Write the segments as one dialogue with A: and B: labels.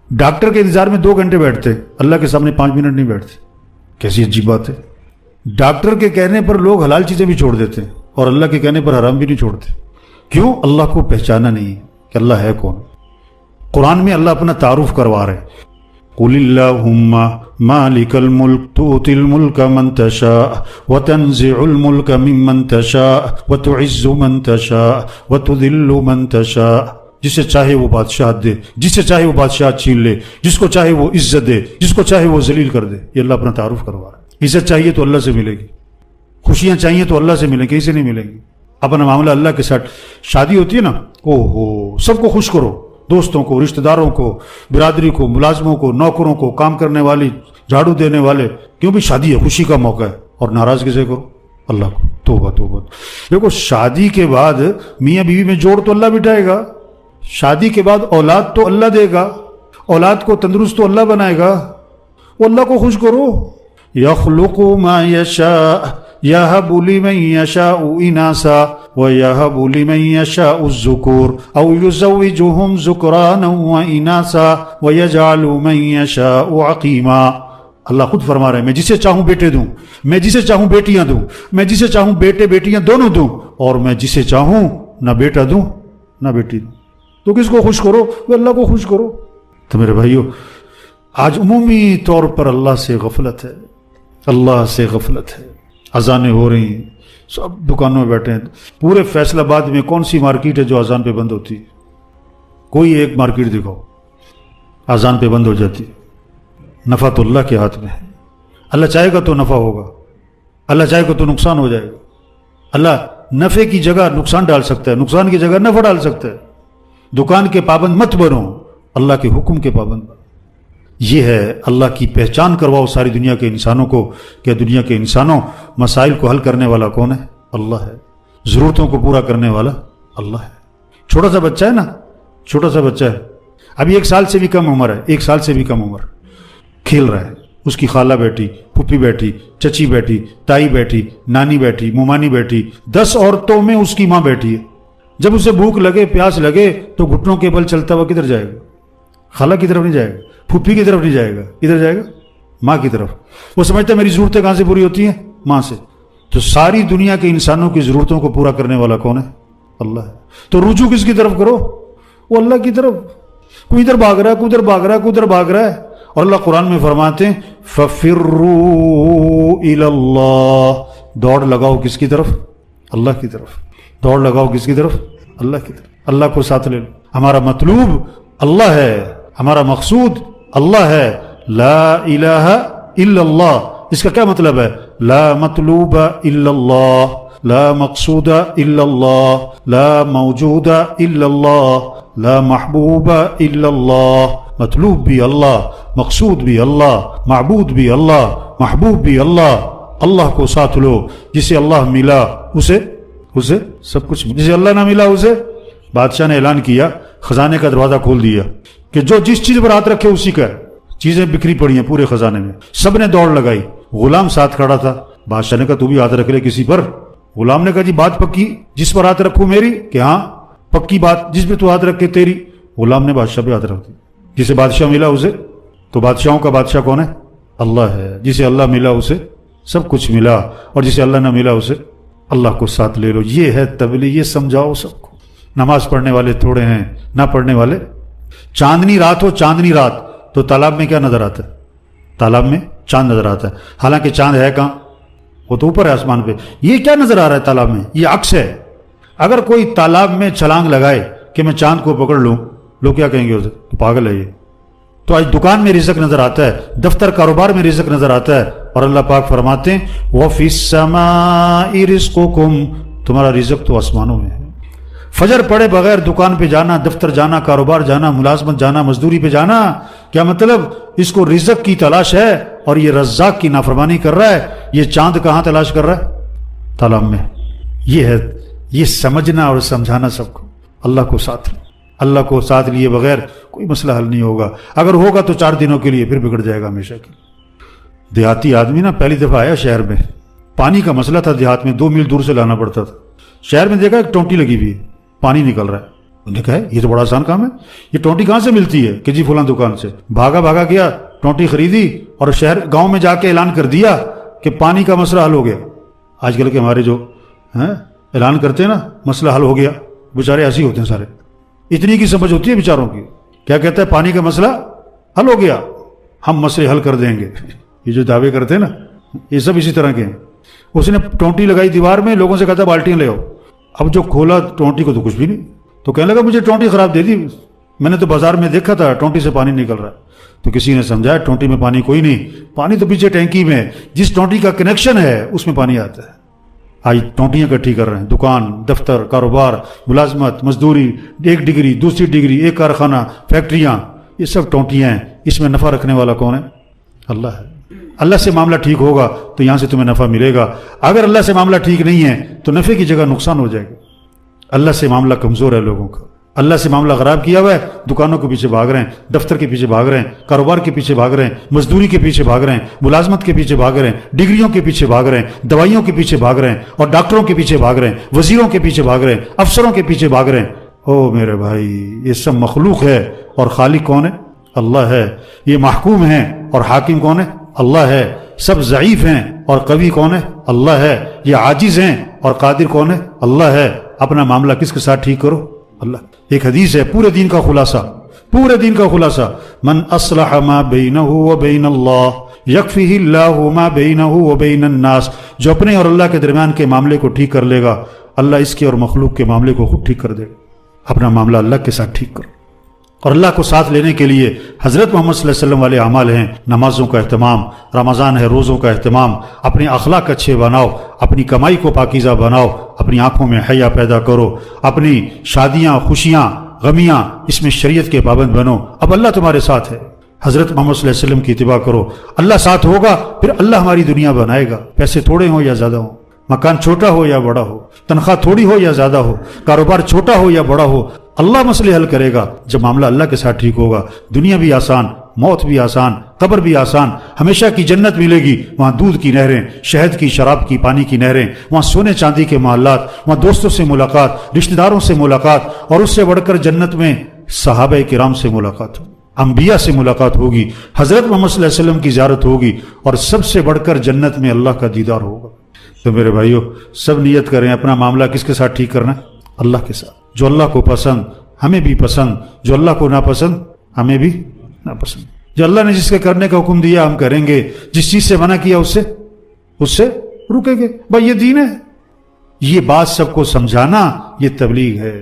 A: Doctor کے انتظار میں 2 گھنٹے بیٹھتے، اللہ کے سامنے 5 منٹ نہیں بیٹھتے. کیسی عجیب بات ہے. ڈاکٹر کے کہنے پر لوگ حلال چیزیں بھی چھوڑ دیتے ہیں اور اللہ کے کہنے پر حرام بھی نہیں چھوڑتے. کیوں؟ اللہ کو پہچانا نہیں ہے کہ اللہ ہے کون. قرآن میں اللہ اپنا تعارف کروا رہے ہیں. قل اللہم مالک الملک تؤتی الملک من تشاء وتنزع الملک ممن تشاء وتعز من تشاء وتذل من تشاء. جسے چاہے وہ بادشاہ دے، جسے چاہے وہ بادشاہ چھین لے، جس کو چاہے وہ عزت دے، جس کو چاہے وہ ذلیل کر دے. یہ اللہ اپنا تعارف کروا رہا ہے. عزت چاہیے تو اللہ سے ملے گی، خوشیاں چاہیے تو اللہ سے ملیں، کہیں سے نہیں ملیں گی. اپنا معاملہ اللہ کے ساتھ. شادی ہوتی ہے نا، سب کو خوش کرو، دوستوں کو، رشتہ داروں کو، برادری کو، ملازموں کو، نوکروں کو، کام کرنے والی، جھاڑو دینے والے. کیوں بھی شادی ہے، خوشی کا موقع ہے. اور ناراض کسے کرو؟ اللہ کو. توبہ توبہ. دیکھو شادی کے بعد میاں بیوی میں جوڑ تو اللہ بٹھائے گا، شادی کے بعد اولاد تو اللہ دے گا، اولاد کو تندرست تو اللہ بنائے گا. وہ اللہ کو خوش کرو. یخلق ما یشاء یہب لمن یشاء اناسا ویہب لمن یشاء الذکور او یزوجہم ذکرانا واناسا ویجعل من یشاء عقیما. اللہ خود فرما رہے ہیں میں جسے چاہوں بیٹے دوں، میں جسے چاہوں بیٹیاں دوں، میں جسے چاہوں بیٹے بیٹیاں دونوں دوں، اور میں جسے چاہوں نہ بیٹا دوں نہ بیٹی دوں. تو کس کو خوش کرو؟ وہ اللہ کو خوش کرو. تو میرے بھائیو، آج عمومی طور پر اللہ سے غفلت ہے، اللہ سے غفلت ہے. اذانیں ہو رہی ہیں، سب دکانوں میں بیٹھے ہیں. پورے فیصل آباد میں کون سی مارکیٹ ہے جو اذان پہ بند ہوتی ہے؟ کوئی ایک مارکیٹ دکھاؤ اذان پہ بند ہو جاتی ہے. نفع تو اللہ کے ہاتھ میں ہے. اللہ چاہے گا تو نفع ہوگا، اللہ چاہے گا تو نقصان ہو جائے گا. اللہ نفع کی جگہ نقصان ڈال سکتا ہے، نقصان کی جگہ نفع ڈال سکتا ہے. دکان کے پابند مت بنو، اللہ کے حکم کے پابند بنو. یہ ہے اللہ کی پہچان کرواؤ ساری دنیا کے انسانوں کو کہ دنیا کے انسانوں، مسائل کو حل کرنے والا کون ہے؟ اللہ ہے. ضرورتوں کو پورا کرنے والا اللہ ہے. چھوٹا سا بچہ ہے نا، چھوٹا سا بچہ ہے، ابھی 1 سال سے بھی کم عمر ہے، 1 سال سے بھی کم عمر، کھیل رہا ہے. اس کی خالہ بیٹھی، پھپھی بیٹھی، چچی بیٹھی، تائی بیٹھی، نانی بیٹھی، ممانی بیٹھی، 10 عورتوں میں اس کی ماں بیٹھی ہے. جب اسے بھوک لگے، پیاس لگے تو گھٹنوں کے بل چلتا ہوا کدھر جائے گا؟ خالہ کی طرف نہیں جائے گا، پھپھی کی طرف نہیں جائے گا، کدھر جائے گا؟ ماں کی طرف. وہ سمجھتا ہے میری ضرورتیں کہاں سے پوری ہوتی ہیں؟ ماں سے. تو ساری دنیا کے انسانوں کی ضرورتوں کو پورا کرنے والا کون ہے؟ اللہ ہے. تو رجوع کس کی طرف کرو؟ وہ اللہ کی طرف. کوئی ادھر بھاگ رہا ہے، کوئی ادھر بھاگ رہا ہے، کوئی ادھر بھاگ رہا ہے. اور اللہ قرآن میں فرماتے ہیں فَفِرُّوا إِلَى اللَّهِ. دوڑ لگاؤ کس کی طرف؟ اللہ کی طرف. دوڑ لگاؤ کس کی طرف؟ اللہ کی طرف. اللہ کو ساتھ لے لو. ہمارا مطلوب اللہ ہے، ہمارا مقصود اللہ ہے. لا الہ الا اللہ. اس کا کیا مطلب ہے؟ لا مطلوب الا اللہ، لا مقصود الا اللہ، لا موجود الا اللہ، لا محبوب الا اللہ. مطلوب بھی اللہ، مقصود بھی اللہ، معبود بھی اللہ، محبوب بھی اللہ. اللہ کو ساتھ لو. جسے اللہ ملا اسے سب کچھ، جسے اللہ نہ ملا اسے. بادشاہ نے اعلان کیا، خزانے کا دروازہ کھول دیا کہ جو جس چیز پر ہاتھ رکھے اسی کا ہے. چیزیں بکھری پڑی ہیں پورے خزانے میں. سب نے دوڑ لگائی. غلام ساتھ کھڑا تھا. بادشاہ نے کہا تو بھی ہاتھ رکھ لے کسی پر. غلام نے کہا جی بات پکی، جس پر ہاتھ رکھوں میری، کہ ہاں پکی بات، جس پہ تو ہاتھ رکھے تیری. غلام نے بادشاہ پہ ہاتھ رکھ دی. جسے بادشاہ ملا اسے، تو بادشاہوں کا بادشاہ کون ہے؟ اللہ ہے. جسے اللہ ملا اسے سب کچھ ملا، اور جسے اللہ نہ ملا اسے اللہ کو ساتھ لے لو. یہ ہے تبلیغ. یہ سمجھاؤ سب کو. نماز پڑھنے والے تھوڑے ہیں، نہ پڑھنے والے. چاندنی رات ہو، چاندنی رات، تو تالاب میں کیا نظر آتا ہے؟ تالاب میں چاند نظر آتا ہے. حالانکہ چاند ہے کہاں؟ وہ تو اوپر ہے آسمان پہ. یہ کیا نظر آ رہا ہے تالاب میں؟ یہ عکس ہے. اگر کوئی تالاب میں چھلانگ لگائے کہ میں چاند کو پکڑ لوں، لوگ کیا کہیں گے اسے؟ تو پاگل ہے یہ. تو آج دکان میں رزق نظر آتا ہے، دفتر کاروبار میں رزق نظر آتا ہے، اور اللہ پاک فرماتے ہیں وَفِي السَّمَاءِ رِزْقُكُمْ. تمہارا رزق تو آسمانوں میں ہے. فجر پڑے بغیر دکان پہ جانا، دفتر جانا، کاروبار جانا، ملازمت جانا، مزدوری پہ جانا، کیا مطلب؟ اس کو رزق کی تلاش ہے، اور یہ رزاق کی نافرمانی کر رہا ہے. یہ چاند کہاں تلاش کر رہا ہے؟ تالاب میں. یہ ہے، یہ سمجھنا اور سمجھانا سب کو. اللہ کو ساتھ لیں. اللہ کو ساتھ لیے بغیر کوئی مسئلہ حل نہیں ہوگا. اگر ہوگا تو 4 دنوں کے لیے، پھر بگڑ جائے گا ہمیشہ کے. دیہاتی آدمی نا پہلی دفعہ آیا شہر میں، پانی کا مسئلہ تھا دیہات میں، 2 میل دور سے لانا پڑتا تھا. شہر میں دیکھا ایک ٹونٹی لگی ہوئی ہے، پانی نکل رہا ہے. انہوں نے کہا یہ تو بڑا آسان کام ہے، یہ ٹونٹی کہاں سے ملتی ہے؟ کہ جی فلاں دکان سے۔ بھاگا گیا، ٹونٹی خریدی اور شہر گاؤں میں جا کے اعلان کر دیا کہ پانی کا مسئلہ حل ہو گیا۔ آج کل کے ہمارے جو اعلان کرتے ہیں نا مسئلہ حل ہو گیا، بیچارے ایسے ہی ہوتے ہیں سارے، اتنی کی سمجھ ہوتی ہے بیچاروں کی۔ کیا کہتا ہے؟ پانی کا مسئلہ حل ہو گیا، ہم مسئلے حل کر دیں گے۔ یہ جو دعوے کرتے ہیں نا یہ سب اسی طرح کے ہیں۔ اس نے ٹونٹی لگائی دیوار میں، لوگوں سے کہتا بالٹیاں لے آؤ۔ اب جو کھولا ٹونٹی کو تو کچھ بھی نہیں، تو کہنے لگا مجھے ٹونٹی خراب دے دی، میں نے تو بازار میں دیکھا تھا ٹونٹی سے پانی نکل رہا ہے۔ تو کسی نے سمجھایا ٹونٹی میں پانی کوئی نہیں، پانی تو پیچھے ٹینکی میں ہے، جس ٹونٹی کا کنیکشن ہے اس میں پانی آتا ہے۔ آج ٹونٹیاں اکٹھی کر رہے ہیں، دکان، دفتر، کاروبار، ملازمت، مزدوری، ایک ڈگری، دوسری ڈگری، ایک کارخانہ، فیکٹریاں، یہ سب ٹونٹیاں ہیں۔ اس میں نفع رکھنے والا کون ہے؟ اللہ ہے۔ اللہ سے معاملہ ٹھیک ہوگا تو یہاں سے تمہیں نفع ملے گا، اگر اللہ سے معاملہ ٹھیک نہیں ہے تو نفع کی جگہ نقصان ہو جائے گا۔ اللہ سے معاملہ کمزور ہے لوگوں کا، اللہ سے معاملہ خراب کیا ہوا ہے، دکانوں کے پیچھے بھاگ رہے ہیں، دفتر کے پیچھے بھاگ رہے ہیں، کاروبار کے پیچھے بھاگ رہے ہیں، مزدوری کے پیچھے بھاگ رہے ہیں، ملازمت کے پیچھے بھاگ رہے ہیں، ڈگریوں کے پیچھے بھاگ رہے ہیں، دوائیوں کے پیچھے بھاگ رہے ہیں، اور ڈاکٹروں کے پیچھے بھاگ رہے ہیں، وزیروں کے پیچھے بھاگ رہے ہیں، افسروں کے پیچھے بھاگ رہے ہیں۔ او میرے بھائی، یہ سب مخلوق ہے اور خالق کون ہے؟ اللہ ہے۔ یہ محکوم ہیں اور حاکم کون ہے؟ اللہ ہے۔ سب ضعیف ہیں اور قوی کون ہے؟ اللہ ہے۔ یہ عاجز ہیں اور قادر کون ہے؟ اللہ ہے۔ اپنا معاملہ کس کے ساتھ ٹھیک کرو؟ اللہ۔ ایک حدیث ہے پورے دین کا خلاصہ، من اصلح ما بینہ و بین اللہ یکفیہ اللہ ما بینہ و بین الناس، جو اپنے اور اللہ کے درمیان کے معاملے کو ٹھیک کر لے گا، اللہ اس کے اور مخلوق کے معاملے کو خود ٹھیک کر دے گا۔ اپنا معاملہ اللہ کے ساتھ ٹھیک کرو، اور اللہ کو ساتھ لینے کے لیے حضرت محمد صلی اللہ علیہ وسلم والے اعمال ہیں، نمازوں کا اہتمام، رمضان ہے روزوں کا اہتمام، اپنے اخلاق اچھے بناؤ، اپنی کمائی کو پاکیزہ بناؤ، اپنی آنکھوں میں حیا پیدا کرو، اپنی شادیاں، خوشیاں، غمیاں اس میں شریعت کے پابند بنو۔ اب اللہ تمہارے ساتھ ہے، حضرت محمد صلی اللہ علیہ وسلم کی اتباع کرو، اللہ ساتھ ہوگا، پھر اللہ ہماری دنیا بنائے گا، پیسے تھوڑے ہوں یا زیادہ ہوں، مکان چھوٹا ہو یا بڑا ہو، تنخواہ تھوڑی ہو یا زیادہ ہو، کاروبار چھوٹا ہو یا بڑا ہو، اللہ مسئلے حل کرے گا۔ جب معاملہ اللہ کے ساتھ ٹھیک ہوگا، دنیا بھی آسان، موت بھی آسان، قبر بھی آسان، ہمیشہ کی جنت ملے گی، وہاں دودھ کی نہریں، شہد کی، شراب کی، پانی کی نہریں، وہاں سونے چاندی کے محلات، وہاں دوستوں سے ملاقات، رشتہ داروں سے ملاقات، اور اس سے بڑھ کر جنت میں صحابہ کرام سے ملاقات ہوگی، انبیاء سے ملاقات ہوگی، حضرت محمد صلی اللہ علیہ وسلم کی زیارت ہوگی، اور سب سے بڑھ کر جنت میں اللہ کا دیدار ہوگا۔ تو میرے بھائیو، سب نیت کریں اپنا معاملہ کس کے ساتھ ٹھیک کرنا ہے؟ اللہ کے ساتھ۔ جو اللہ کو پسند ہمیں بھی پسند، جو اللہ کو ناپسند ہمیں بھی ناپسند۔ جو اللہ نے جس کے کرنے کا حکم دیا ہم کریں گے، جس چیز سے منع کیا اس سے رکیں گے۔ بھائی یہ دین ہے، یہ بات سب کو سمجھانا یہ تبلیغ ہے۔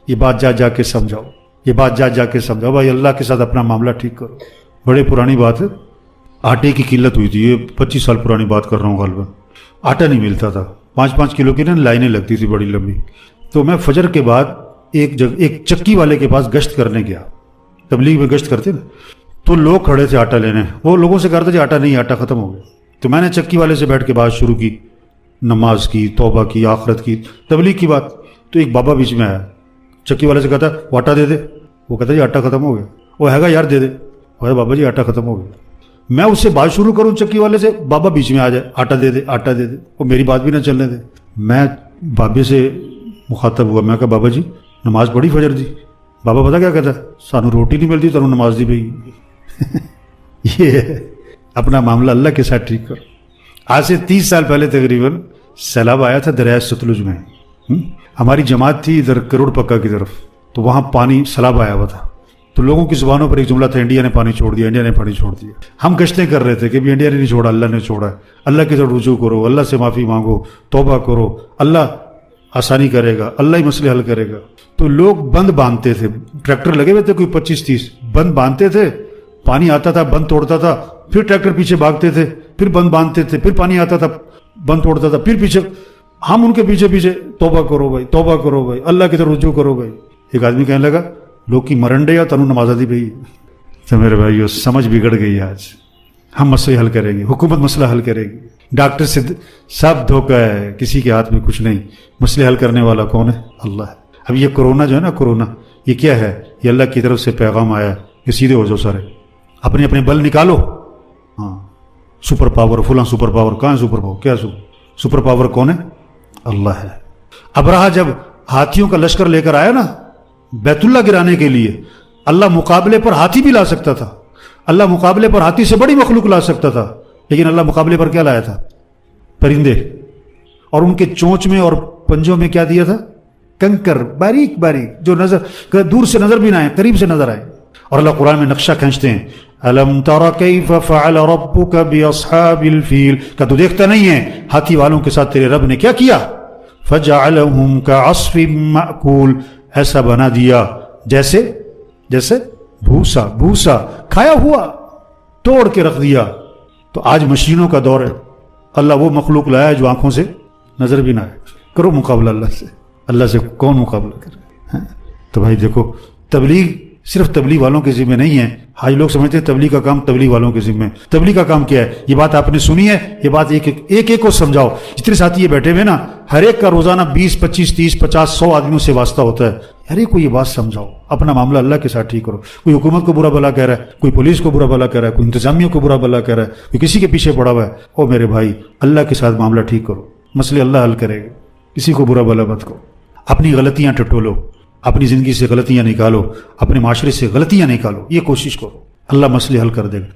A: یہ بات جا کے سمجھاؤ، یہ بات جا کے سمجھاؤ، بھائی اللہ کے ساتھ اپنا معاملہ ٹھیک کرو۔ بڑے پرانی بات ہے، آٹے کی قلت ہوئی تھی، یہ 25 سال پرانی بات کر رہا ہوں غالباً۔ آٹا نہیں ملتا تھا، 5-5 کلو کی نا لائنیں لگتی تھی بڑی لمبی۔ تو میں فجر کے بعد ایک چکی والے کے پاس گشت کرنے گیا، تبلیغ میں گشت کرتے نا، تو لوگ کھڑے تھے آٹا لینے، وہ لوگوں سے کرتے تھے آٹا نہیں، آٹا ختم ہو گیا۔ تو میں نے چکی والے سے بیٹھ کے بات شروع کی، نماز کی، توبہ کی، آخرت کی، تبلیغ کی بات۔ تو ایک بابا بیچ میں آیا، چکی والے سے کہتا وہ آٹا دے دے، وہ کہتا جی آٹا ختم ہو گیا، وہ ہے گا یار دے دے، بابا جی آٹا ختم ہو گیا۔ میں اس سے بات شروع کروں چکی والے سے، بابا بیچ میں آ جائے، آٹا دے دے، آٹا دے دے، وہ میری بات بھی نہ چلنے دے۔ میں بابے سے مخاطب ہوا، میں کہا بابا جی نماز پڑھی فجر دی؟ بابا پتا کیا کہتا ہے؟ سانو روٹی نہیں ملتی تو نماز دی بھائی۔ یہ اپنا معاملہ اللہ کے ساتھ ٹھیک کر۔ آج سے 30 سال پہلے تقریباً سیلاب آیا تھا دریائے ستلج میں، ہماری جماعت تھی ادھر کروڑ پکا کی طرف، تو وہاں پانی سیلاب آیا ہوا تھا، تو لوگوں کی زبانوں پر ایک جملہ تھا، انڈیا نے پانی چھوڑ دیا، انڈیا نے پانی چھوڑ دیا۔ ہم گشتیں کر رہے تھے کہ بھی انڈیا نے نہیں چھوڑا، اللہ نے چھوڑا ہے، اللہ کی طرف رجوع کرو، اللہ سے معافی مانگو، توبہ کرو، اللہ آسانی کرے گا، اللہ ہی مسئلے حل کرے گا۔ تو لوگ بند باندھتے تھے، ٹریکٹر لگے ہوئے تھے کوئی 25-30، بند باندھتے تھے، پانی آتا تھا بند توڑتا تھا، پھر ٹریکٹر پیچھے بھاگتے تھے، پھر بند باندھتے تھے، پھر پانی آتا تھا بند توڑتا تھا، پھر پیچھے، ہم ان کے پیچھے پیچھے توبہ کرو بھائی، توبہ کرو بھائی، اللہ کی طرف رجوع کرو بھائی۔ ایک آدمی کہنے لگا لوگ کی مرنڈے یا تنو نماز دی بھائی۔ تو میرے بھائیو سمجھ بگڑ گئی، آج ہم مسئلے حل کریں گے، حکومت مسئلہ حل کرے گی، ڈاکٹر سے سب دھوکہ ہے، کسی کے ہاتھ میں کچھ نہیں، مسئلے حل کرنے والا کون ہے؟ اللہ ہے۔ اب یہ کرونا جو ہے نا، کرونا یہ کیا ہے؟ یہ اللہ کی طرف سے پیغام آیا کہ سیدھے ہو جاؤ سارے، اپنے اپنے بل نکالو۔ ہاں سپر پاور، فلاں سپر پاور، کہاں ہے سپر پاور؟ کیا سپر پاور کون ہے؟ اللہ ہے۔ ابراہ جب ہاتھیوں کا لشکر لے کر آیا نا بیت اللہ گرانے کے لیے اللہ مقابلے پر ہاتھی بھی لا سکتا تھا، اللہ مقابلے پر ہاتھی سے بڑی مخلوق لا سکتا تھا، لیکن اللہ مقابلے پر کیا لایا تھا؟ پرندے، اور ان کے چونچ میں اور پنجوں میں کیا دیا تھا؟ کنکر، باریک باریک، جو نظر دور سے نظر بھی نہ آئے، قریب سے نظر آئے۔ اور اللہ قرآن میں نقشہ کھینچتے ہیں، الم تر کیف فعل ربک باصحاب الفیل، کہ تو دیکھتا نہیں ہے ہاتھی والوں کے ساتھ تیرے رب نے کیا کیا؟ فجعلہم کعصف مأکول، ایسا بنا دیا جیسے بھوسا کھایا ہوا، توڑ کے رکھ دیا۔ تو آج مشینوں کا دور ہے، اللہ وہ مخلوق لایا جو آنکھوں سے نظر بھی نہ آئے۔ کرو مقابلہ اللہ سے کون مقابلہ کرے؟ تو بھائی دیکھو، تبلیغ صرف تبلیغ والوں کے ذمہ نہیں ہے۔ آج لوگ سمجھتے ہیں تبلیغ کا کام تبلیغ والوں کے ذمہ ہے۔ تبلیغ کا کام کیا ہے؟ یہ بات آپ نے سنی ہے، یہ بات ایک کو سمجھاؤ۔ جتنے ساتھی یہ بیٹھے ہوئے نا، ہر ایک کا روزانہ 20 25 30 50 100 آدمیوں سے واسطہ ہوتا ہے، ہر ایک کو یہ بات سمجھاؤ، اپنا معاملہ اللہ کے ساتھ ٹھیک کرو۔ کوئی حکومت کو برا بھلا کہہ رہا ہے، کوئی پولیس کو برا بھلا کہہ رہا ہے، کوئی انتظامیہ کو برا بھلا کہہ رہا ہے، کوئی کسی کے پیچھے پڑا ہوا ہے، او میرے بھائی اللہ کے ساتھ معاملہ ٹھیک کرو، مسئلے اللہ حل کرے گا۔ کسی کو برا بھلا مت کرو، اپنی غلطیاں ٹٹولو، اپنی زندگی سے غلطیاں نکالو، اپنے معاشرے سے غلطیاں نکالو، یہ کوشش کرو، اللہ مسئلے حل کر دے گا۔